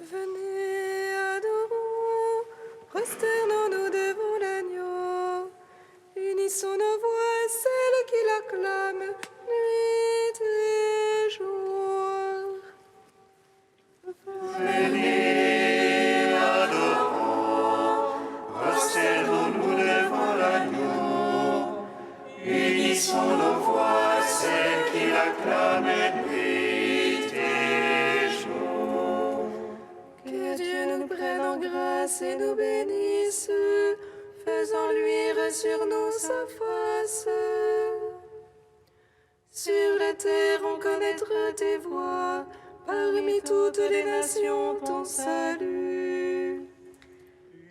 Venez, adorons, prosternons-nous devant l'agneau. Unissons nos voix à celles qui l'acclament nuit et jour. Venez, adorons, prosternons-nous devant l'agneau. Unissons nos voix à celles qui l'acclament nuit et jour. Que Dieu nous prenne en grâce et nous bénisse, faisant luire sur nous sa face. Sur la terre on connaîtra tes voies, parmi toutes les nations ton salut.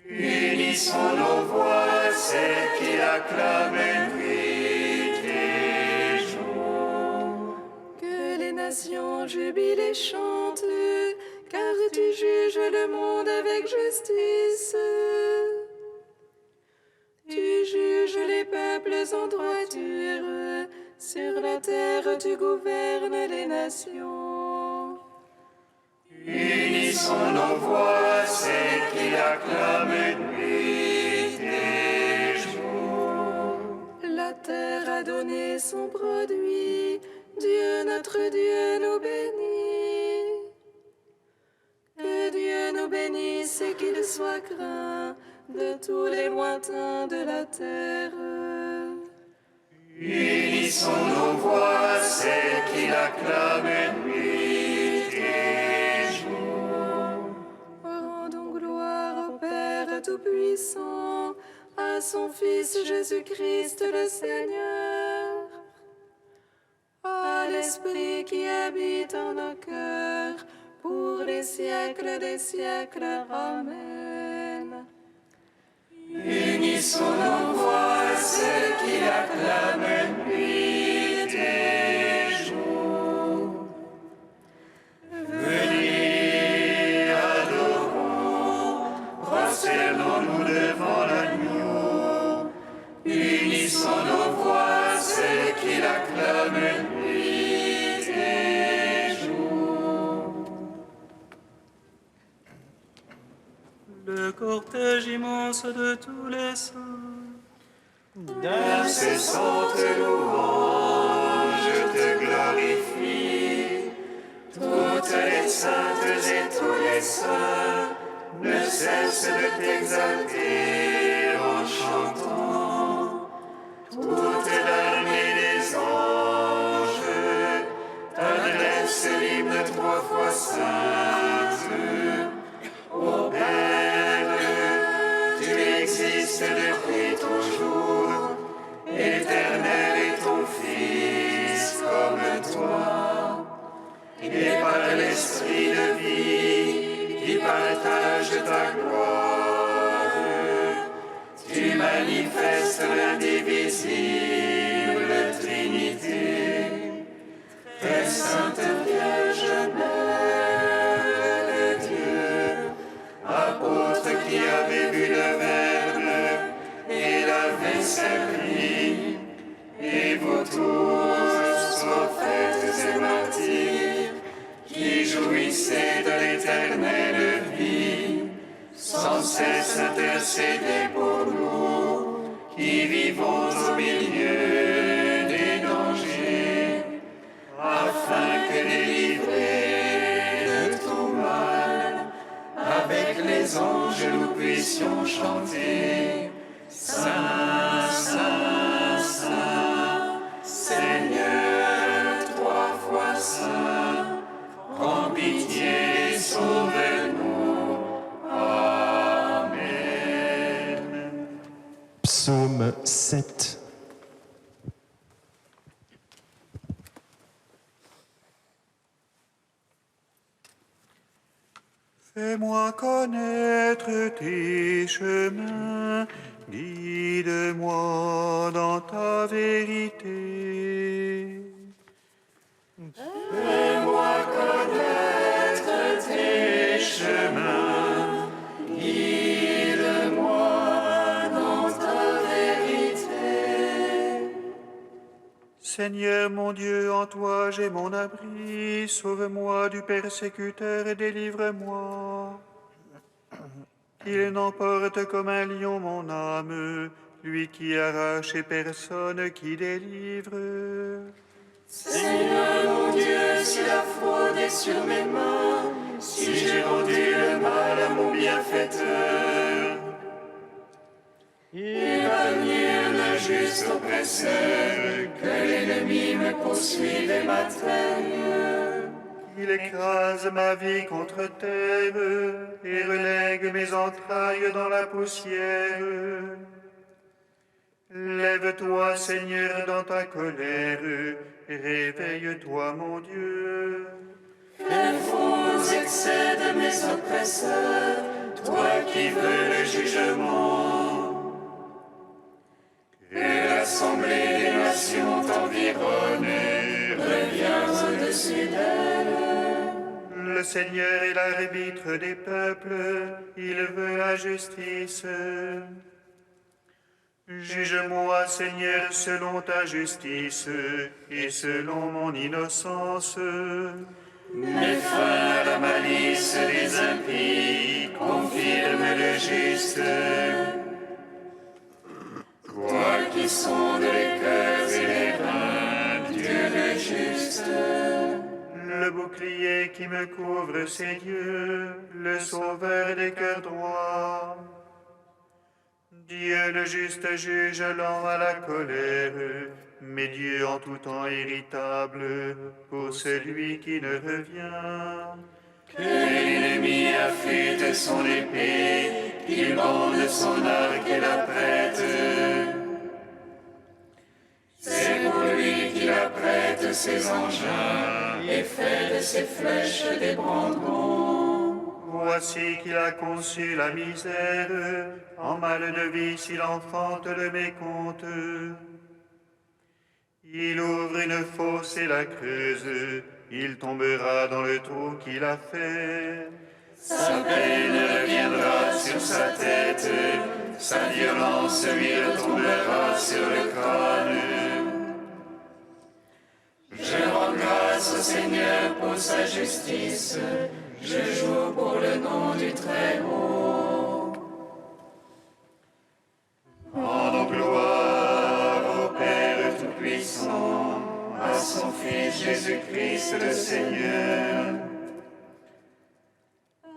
Unissons nos voix à celles qui l'acclament nuit et jour. Que les nations jubilent et chantent, car tu juges le monde avec justice. Tu juges les peuples en droiture, sur la terre tu gouvernes les nations. Unissons nos voix à celles qui l'acclament nuit et jour. La terre a donné son produit, Dieu notre Dieu nous bénit. Que Dieu nous bénisse et qu'il soit craint de tous les lointains de la terre. Unissons nos voix à celles qui l'acclament nuit et jour. Rendons gloire au Père Tout-Puissant, à son Fils Jésus-Christ le Seigneur, à l'Esprit qui habite en nos cœurs, pour les siècles des siècles. Amen. Unissons nos voix à celles qui l'acclament nuit et jour. Venez, adorons, prosternons-nous devant l'agneau. Unissons nos voix à celles qui l'acclament nuit et jour. Le cortège immense de tous les saints, D'incessantes louanges te glorifient. Toutes les saintes et tous les saints ne cessent de t'exalter en chantant. Toute l'armée des anges t'adresse l'hymne 3 fois sainte. Ô Père, tu existes depuis toujours, éternel est ton Fils comme toi. Et par l'Esprit de vie qui partage ta gloire, tu manifestes l'indivisible Trinité. Très sainte Vierge Mère de Dieu, apôtre qui avait vu le Verbe et l'avait servi, et vous tous, prophètes et martyrs, qui jouissez de l'éternelle vie, sans cesse intercédez pour nous, qui vivons au milieu des dangers, afin que délivrés de tout mal, avec les anges nous puissions chanter. Saint, Saint, Saint, Seigneur, 3 fois saint, prends pitié et sauve-nous. Amen. Psaume 7. Fais-moi connaître tes chemins, guide-moi dans ta vérité. Fais-moi connaître tes chemins, guide-moi dans ta vérité. Seigneur mon Dieu, en toi j'ai mon abri. Sauve-moi du persécuteur et délivre-moi. Qu'il n'emporte comme un lion mon âme, lui qui arrache et personne qui délivre. Seigneur mon Dieu, si la fraude est sur mes mains, si j'ai rendu le mal à mon bienfaiteur, épargnez l'injuste oppresseur, que l'ennemi me poursuive et m'atteigne. Il écrase ma vie contre terre et relègue mes entrailles dans la poussière. Lève-toi, Seigneur, dans ta colère, réveille-toi, mon Dieu. Fais faux excès de mes oppresseurs, toi qui veux le jugement. Que l'assemblée des nations t'environne, reviens au-dessus d'elle. Le Seigneur est l'arbitre des peuples, il veut la justice. Juge-moi, Seigneur, selon ta justice et selon mon innocence. Mets fin à la malice des impies, confirme le juste. Toi qui sondes les cœurs et les reins, Dieu le juste. Le bouclier qui me couvre, c'est Dieu, le sauveur des cœurs droits. Dieu le juste juge lent à la colère, mais Dieu en tout temps irritable pour celui qui ne revient. Que l'ennemi affûte son épée, qu'il bande son arc et la prête. C'est pour lui qu'il apprête ses engins et fait de ses flèches des brandons. Voici qu'il a conçu la misère, en mal de vie s'il enfante le mécompte. Il ouvre une fosse et la creuse, il tombera dans le trou qu'il a fait. Sa peine reviendra sur sa tête, sa violence lui retombera sur le crâne. Je rends grâce au Seigneur pour sa justice, je joue pour le nom du Très-Haut. Rendons gloire au Père Tout-Puissant, à son Fils Jésus-Christ le Seigneur.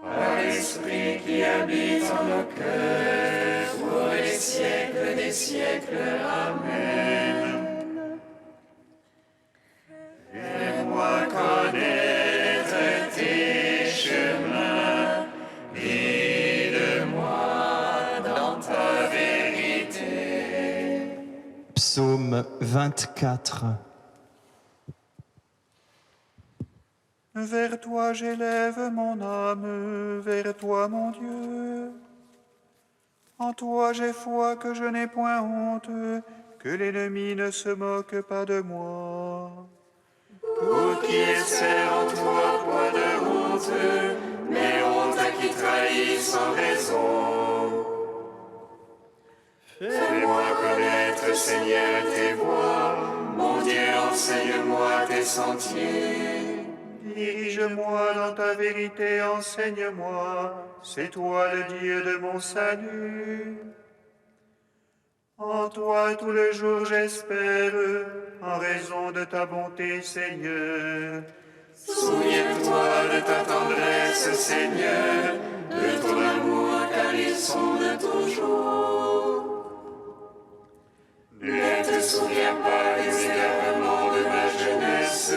Par l'Esprit qui habite en nos cœurs, pour les siècles des siècles. Amen. Fais-moi connaître tes chemins, Guide-moi dans ta vérité. Psaume 24. Vers toi j'élève mon âme, vers toi mon Dieu. En toi j'ai foi que je n'ai point honte, que l'ennemi ne se moque pas de moi. Pour qui essaie en toi point de honte, mais honte à qui trahit sans raison. Fais-moi connaître, Seigneur, tes voies, mon Dieu, enseigne-moi tes sentiers. Dirige-moi dans ta vérité, enseigne-moi, c'est toi le Dieu de mon salut. En toi tout le jour j'espère, en raison de ta bonté, Seigneur. Souviens-toi de ta tendresse, Seigneur, de ton amour, car ils sont de toujours. Ne te souviens pas des égarements de ma jeunesse,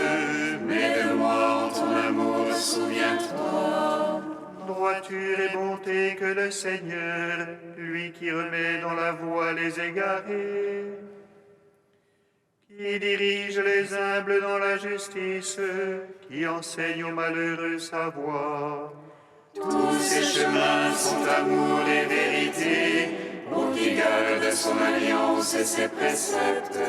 mais de moi en ton amour, souviens-toi. Droiture et bonté que le Seigneur, lui qui remet dans la voie les égarés, qui dirige les humbles dans la justice, qui enseigne aux malheureux sa voie. Tous ses chemins sont amour et vérité, pour qui garde son alliance et ses préceptes.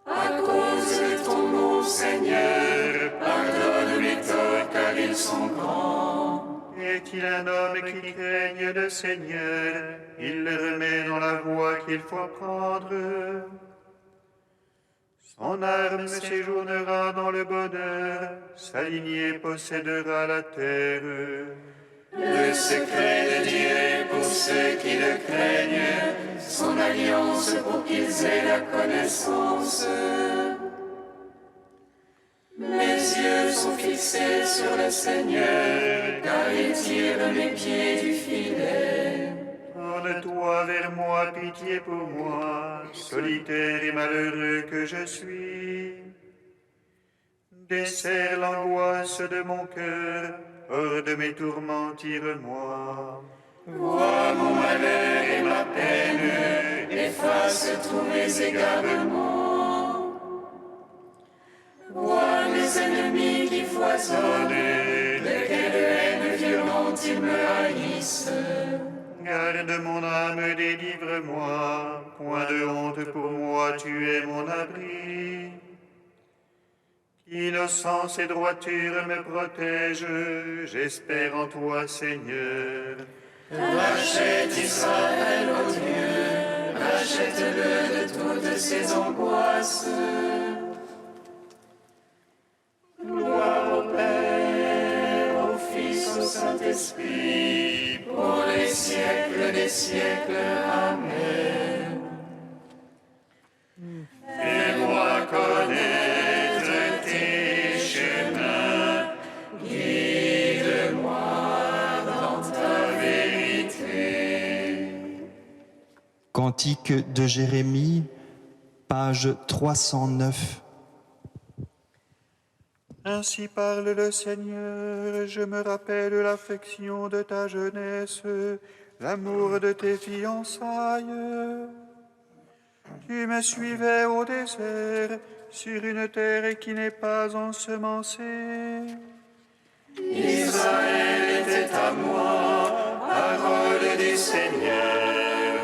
À cause de ton nom, Seigneur, pardonne mes torts, car ils sont grands. Est-il un homme qui craigne le Seigneur? Il le remet dans la voie qu'il faut prendre. Son arme séjournera dans le bonheur, sa lignée possédera la terre. Le secret de Dieu est pour ceux qui le craignent, son alliance pour qu'ils aient la connaissance. Mes yeux sont fixés sur le Seigneur, car il tire mes pieds du filet. Tourne-toi vers moi, pitié pour moi, solitaire et malheureux que je suis. Desserre l'angoisse de mon cœur, hors de mes tourments, tire-moi. Vois mon malheur et ma peine, efface tous mes égarements. Vois mes ennemis qui foisonnent, de quelle haine violente ils me haïssent. Garde mon âme, délivre-moi, point de honte pour moi, tu es mon abri. Innocence et droiture me protègent, j'espère en toi, Seigneur. Rachète Israël, ô Dieu, rachète-le de toutes ses angoisses. Gloire au Père, au Fils, au Saint-Esprit, pour les siècles des siècles. Amen. Fais-moi connaître tes chemins, guide-moi dans ta vérité. Cantique de Jérémie, page 309. Ainsi parle le Seigneur, je me rappelle l'affection de ta jeunesse, l'amour de tes fiançailles. Tu me suivais au désert, sur une terre qui n'est pas ensemencée. Israël était à moi, parole du Seigneur.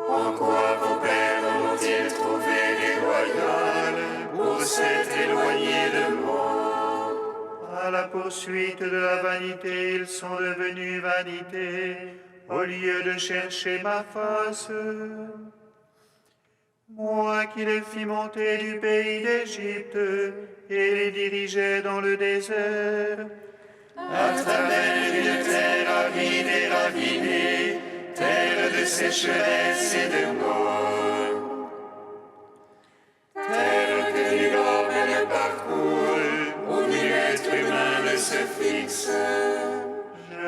En quoi vos pères m'ont-ils trouvé déloyal pour s'être éloignés de moi? À la poursuite de la vanité, ils sont devenus vanité, au lieu de chercher ma face. Moi qui les fis monter du pays d'Égypte et les dirigeais dans le désert, À travers une terre aride et ravinée, terre de sécheresse et de mort. Terre que nul homme ne parcourt, où nul être humain ne se fixe.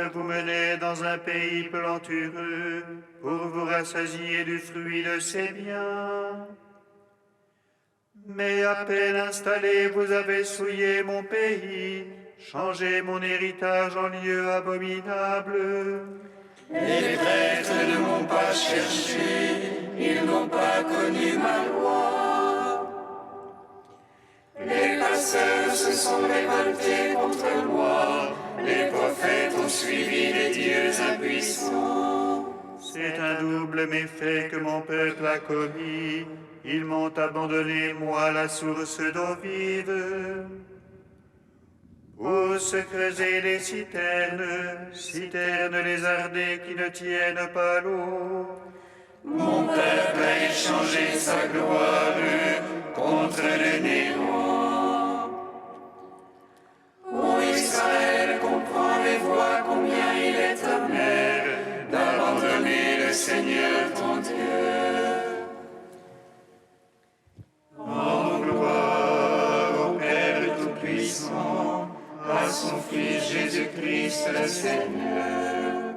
je vous menais dans un pays plantureux pour vous rassasier du fruit de ses biens. Mais à peine installé, vous avez souillé mon pays, changé mon héritage en lieu abominable. Les prêtres ne m'ont pas cherché, ils n'ont pas connu ma loi. Les pasteurs se sont révoltés contre moi, les prophètes ont suivi les dieux impuissants. C'est un double méfait que mon peuple a commis. Ils m'ont abandonné, moi, la source d'eau vive. Pour se creuser les citernes, citernes lézardées qui ne tiennent pas l'eau. Mon peuple a échangé sa gloire contre le néant. Ô Israël, comprends et vois combien il est amer d'abandonner le Seigneur ton Dieu. En gloire au Père Tout-Puissant, à son Fils Jésus-Christ le Seigneur.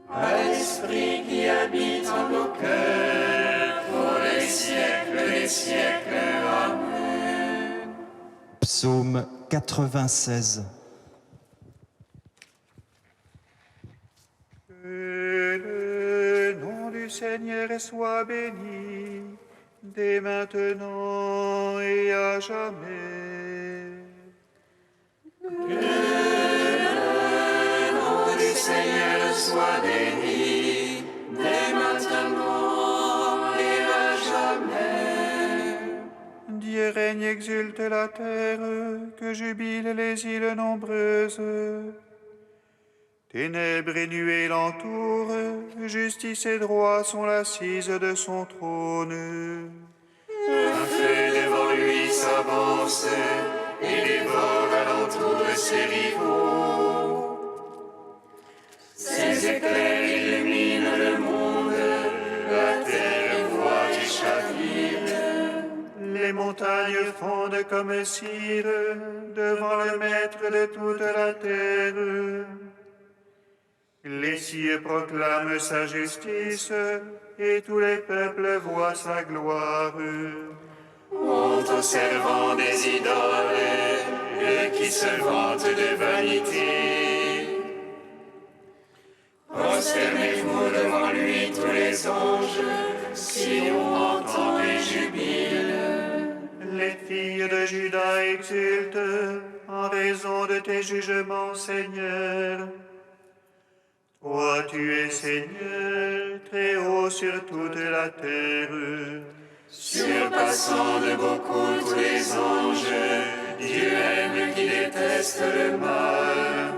À l'Esprit qui habite en nos cœurs, pour les siècles des siècles. Amen. Psaume 96. Que le nom du Seigneur soit béni, dès maintenant et à jamais. Le nom du Seigneur soit béni, dès maintenant et à jamais. Dieu règne, exulte la terre, que jubilent les îles nombreuses. Ténèbres et nuées l'entourent, justice et droit sont l'assise de son trône. Un fait devant lui s'avance et dévore alentour de ses rivaux. Ses éclairs illuminent le monde, la terre voit et chavire. Les montagnes fondent comme cire devant le Maître de toute la terre. Les cieux proclament sa justice et tous les peuples voient sa gloire. Honte aux servants des idoles, eux qui se vantent de vanité. Prosternez-vous devant lui tous les anges, si on entend et jubile. Les filles de Juda exultent en raison de tes jugements, Seigneur. Toi, tu es Seigneur, très haut sur toute la terre. Surpassant de beaucoup tous les anges, Dieu aime qui déteste le mal.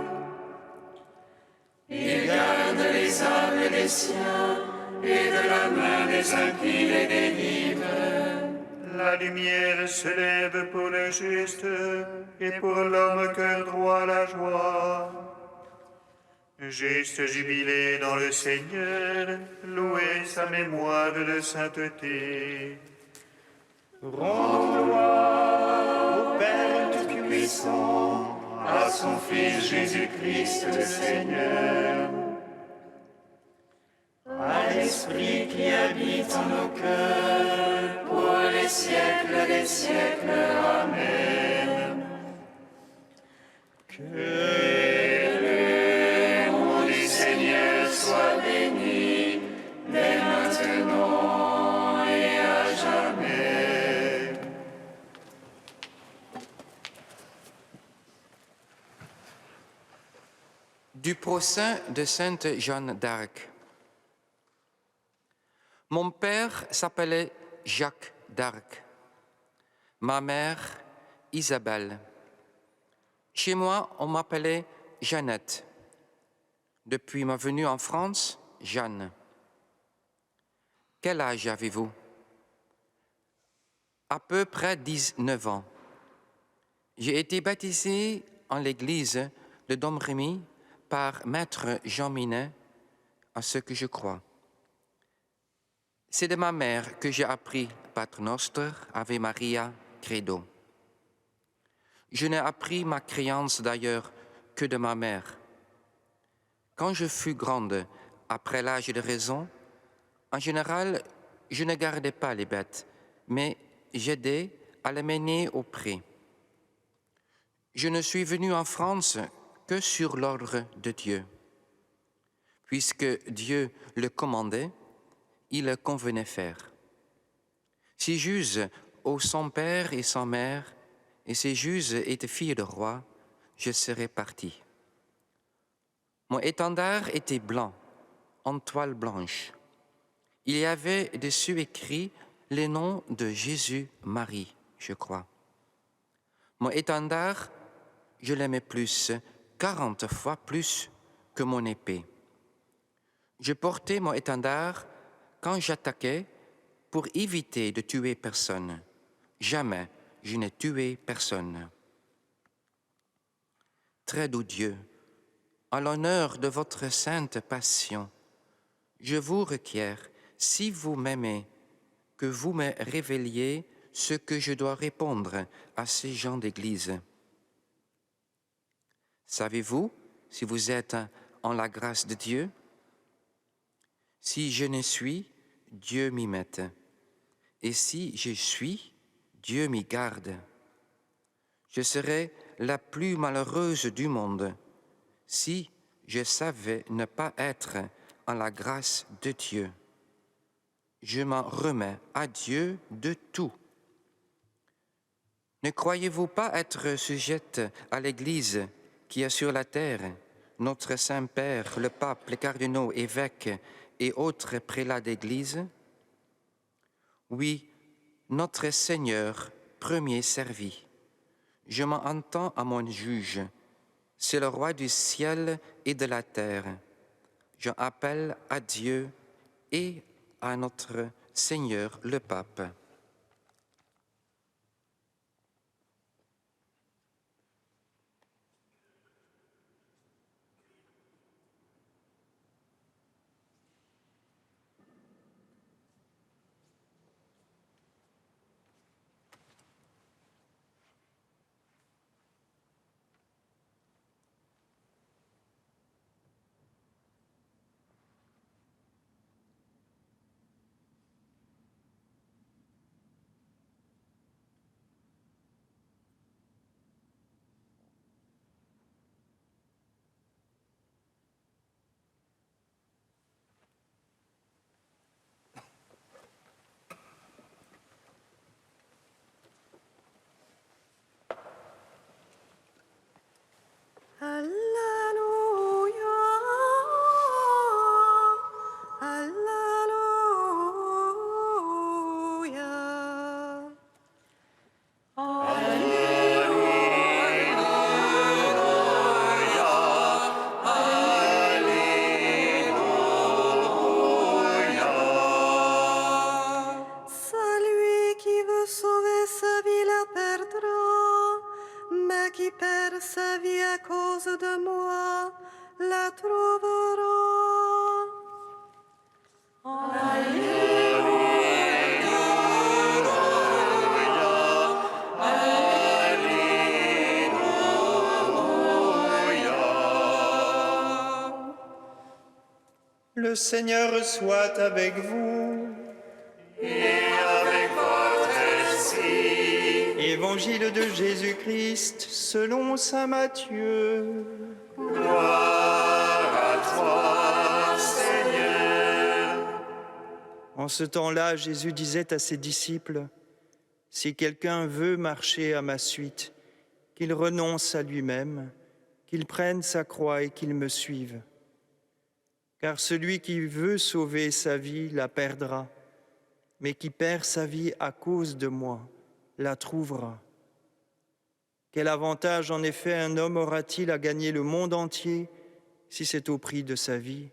Il garde les âmes des siens et de la main des impies les délivre. La lumière se lève pour le juste et pour l'homme cœur droit la joie. Juste jubilé dans le Seigneur, louez sa mémoire de sainteté. Rends gloire au Père Tout-Puissant, à son Fils Jésus-Christ le Seigneur, à l'Esprit qui habite en nos cœurs, pour les siècles des siècles. Amen. Soit béni, dès maintenant et à jamais. Du procès de Sainte Jeanne d'Arc. Mon père s'appelait Jacques d'Arc, ma mère Isabelle. Chez moi, on m'appelait Jeannette. Depuis ma venue en France, Jeanne. Quel âge avez-vous? À peu près 19 ans. J'ai été baptisé en l'église de Domremy par maître Jean Minet, à ce que je crois. C'est de ma mère que j'ai appris Pater Noster, Ave Maria, Credo. Je n'ai appris ma créance d'ailleurs que de ma mère. Quand je fus grande, après l'âge de raison, en général, je ne gardais pas les bêtes, mais j'aidais à les mener au pré. Je ne suis venu en France que sur l'ordre de Dieu. Puisque Dieu le commandait, il convenait faire. Si j'use ô son père et sans mère, et si j'use étaient filles de roi, je serais parti. Mon étendard était blanc, en toile blanche. Il y avait dessus écrit les noms de Jésus-Marie, je crois. Mon étendard, je l'aimais plus, 40 fois plus que mon épée. Je portais mon étendard quand j'attaquais pour éviter de tuer personne. Jamais je n'ai tué personne. Très doux Dieu, à l'honneur de votre sainte passion, je vous requiers, si vous m'aimez, que vous me révéliez ce que je dois répondre à ces gens d'Église. Savez-vous si vous êtes en la grâce de Dieu? Si je ne suis, Dieu m'y mette. Et si je suis, Dieu m'y garde. Je serais la plus malheureuse du monde si je savais ne pas être en la grâce de Dieu. Je m'en remets à Dieu de tout. Ne croyez-vous pas être sujette à l'Église qui est sur la terre, notre Saint-Père, le pape, les cardinaux, évêques et autres prélats d'Église? Oui, notre Seigneur premier servi. Je m'en entends à mon juge. C'est le roi du ciel et de la terre. Je appelle à Dieu et à notre Seigneur le Pape. Alléluia, Alléluia. Celui qui veut sauver sa vie la perdra, mais qui perd sa vie à cause de moi la trouvera. Le Seigneur soit avec vous. Évangile de Jésus-Christ selon saint Matthieu. En ce temps-là, Jésus disait à ses disciples, « Si quelqu'un veut marcher à ma suite, qu'il renonce à lui-même, qu'il prenne sa croix et qu'il me suive. Car celui qui veut sauver sa vie la perdra, mais qui perd sa vie à cause de moi la trouvera. Quel avantage en effet un homme aura-t-il à gagner le monde entier si c'est au prix de sa vie?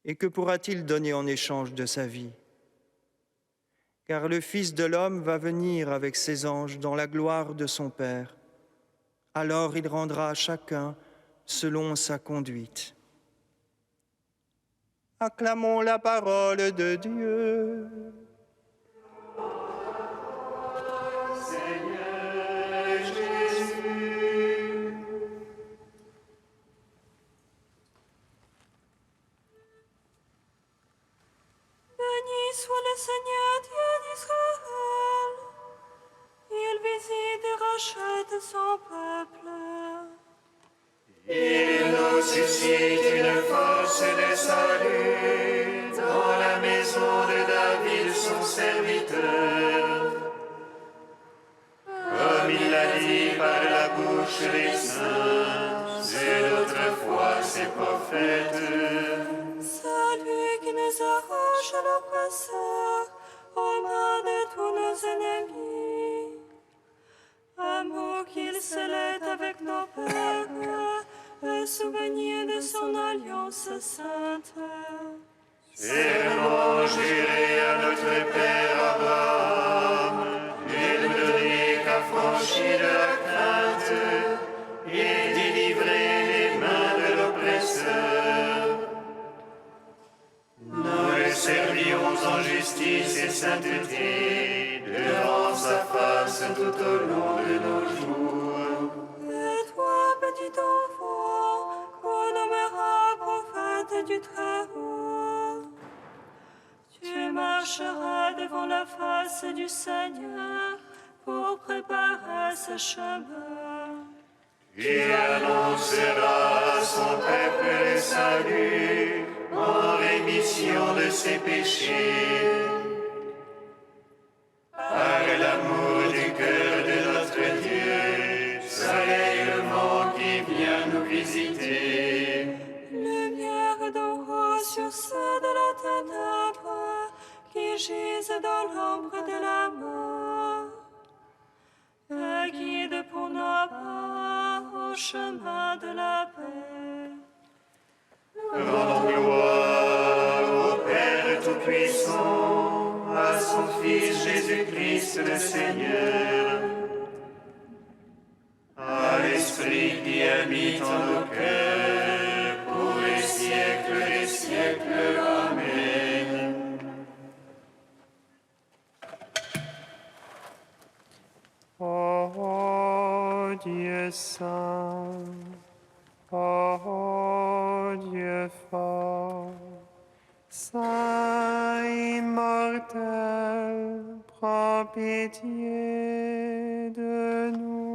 Et que pourra-t-il donner en échange de sa vie? Car le Fils de l'homme va venir avec ses anges dans la gloire de son Père. Alors il rendra à chacun selon sa conduite. » Acclamons la parole de Dieu. Béni soit le Seigneur Dieu d'Israël. Il visite et rachète son peuple. Il nous suscite une force de salut dans la maison de David, son serviteur. Comme il l'a dit par la bouche des saints et d'autrefois ses prophètes. Celui qui nous arrache l'oppresseur aux mains de tous nos ennemis. Amour qu'il scellait avec nos pères, le souvenir de son alliance sainte. Serment juré à notre Père Abraham, et nous donner qu'affranchi de la crainte et délivrer les mains de l'oppresseur. Nous le servions en justice et sainteté devant sa face tout au long de nos jours. Et toi, petit enfant, qu'on nommera prophète du Très-Haut, tu marcheras devant la face du Seigneur pour préparer ce chemin. Il annoncera à son peuple le salut en rémission de ses péchés. Par l'amour du cœur de notre Dieu, soleil levant qui vient nous visiter. Lumière d'en haut sur ceux de la ténèbre qui gisent dans l'ombre de la mort. Et guide pour nos pas au chemin de la paix. Rendons gloire au Père Tout-Puissant, à son Fils Jésus-Christ le Seigneur, à l'Esprit qui habite en nos cœurs, pour les siècles des siècles. Amen. Ô Dieu saint, ô Dieu fort, saint immortel, prends pitié de nous.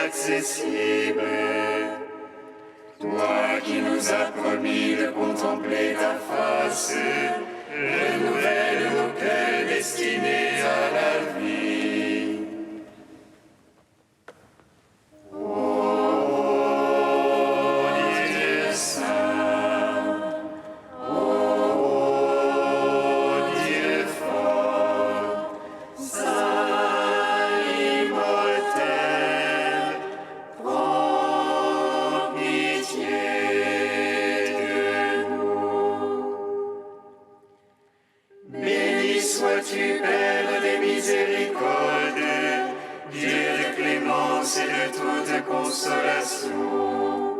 Accessible. Toi qui nous as promis de contempler ta face, renouvelle nos cœurs destinés à la vie. Ô Dieu saint, ô Dieu fort, saint immortel, prends pitié de nous. Béni sois-tu, Père des miséricordes, Dieu de clémence et de toute consolation.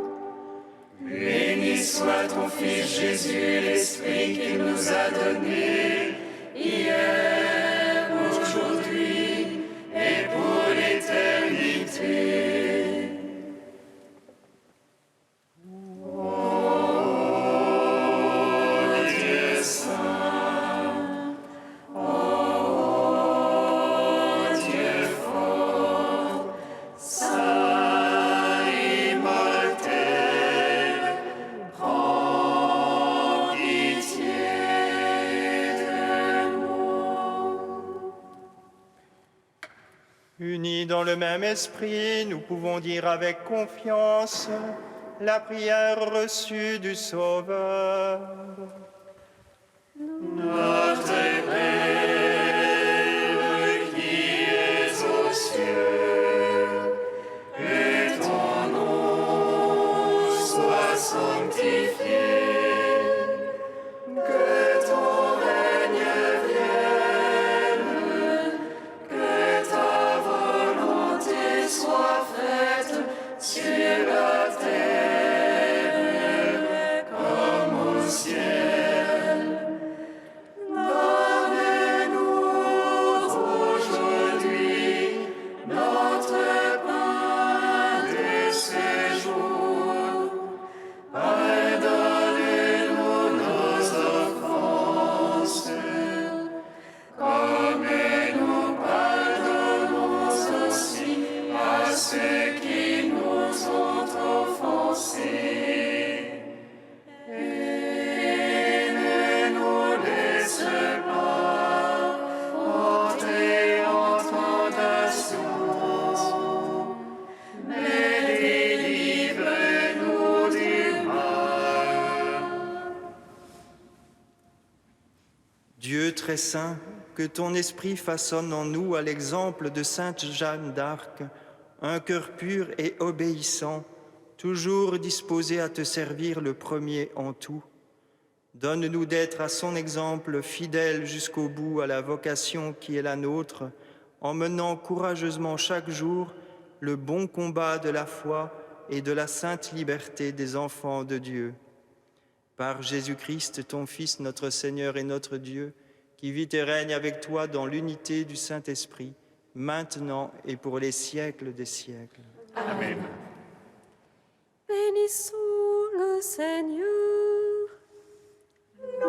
Béni soit ton Fils Jésus, l'Esprit qu'il nous a donné, hier, aujourd'hui et pour l'éternité. Dieu saint, Dieu fort, saint immortel, prends pitié de nous. Unis dans le même esprit, nous pouvons dire avec confiance la prière reçue du Sauveur. Notre Père qui es aux cieux, que ton nom soit sanctifié, que ton règne vienne, que ta volonté soit faite sur la terre comme au ciel. Donne-nous aujourd'hui notre pain de ce jour. Pardonne-nous nos offenses, comme nous pardonnons aussi à ceux qui nous ont offensés. Et ne nous laisse pas entrer en tentation, mais délivre-nous du mal. Dieu très saint, que ton esprit façonne en nous, à l'exemple de sainte Jeanne d'Arc, un cœur pur et obéissant, toujours disposé à te servir le premier en tout. Donne-nous d'être à son exemple fidèles jusqu'au bout à la vocation qui est la nôtre, en menant courageusement chaque jour le bon combat de la foi et de la sainte liberté des enfants de Dieu. Par Jésus-Christ, ton Fils, notre Seigneur et notre Dieu, qui vit et règne avec toi dans l'unité du Saint-Esprit, maintenant et pour les siècles des siècles. Amen. Bénissons le Seigneur. Nous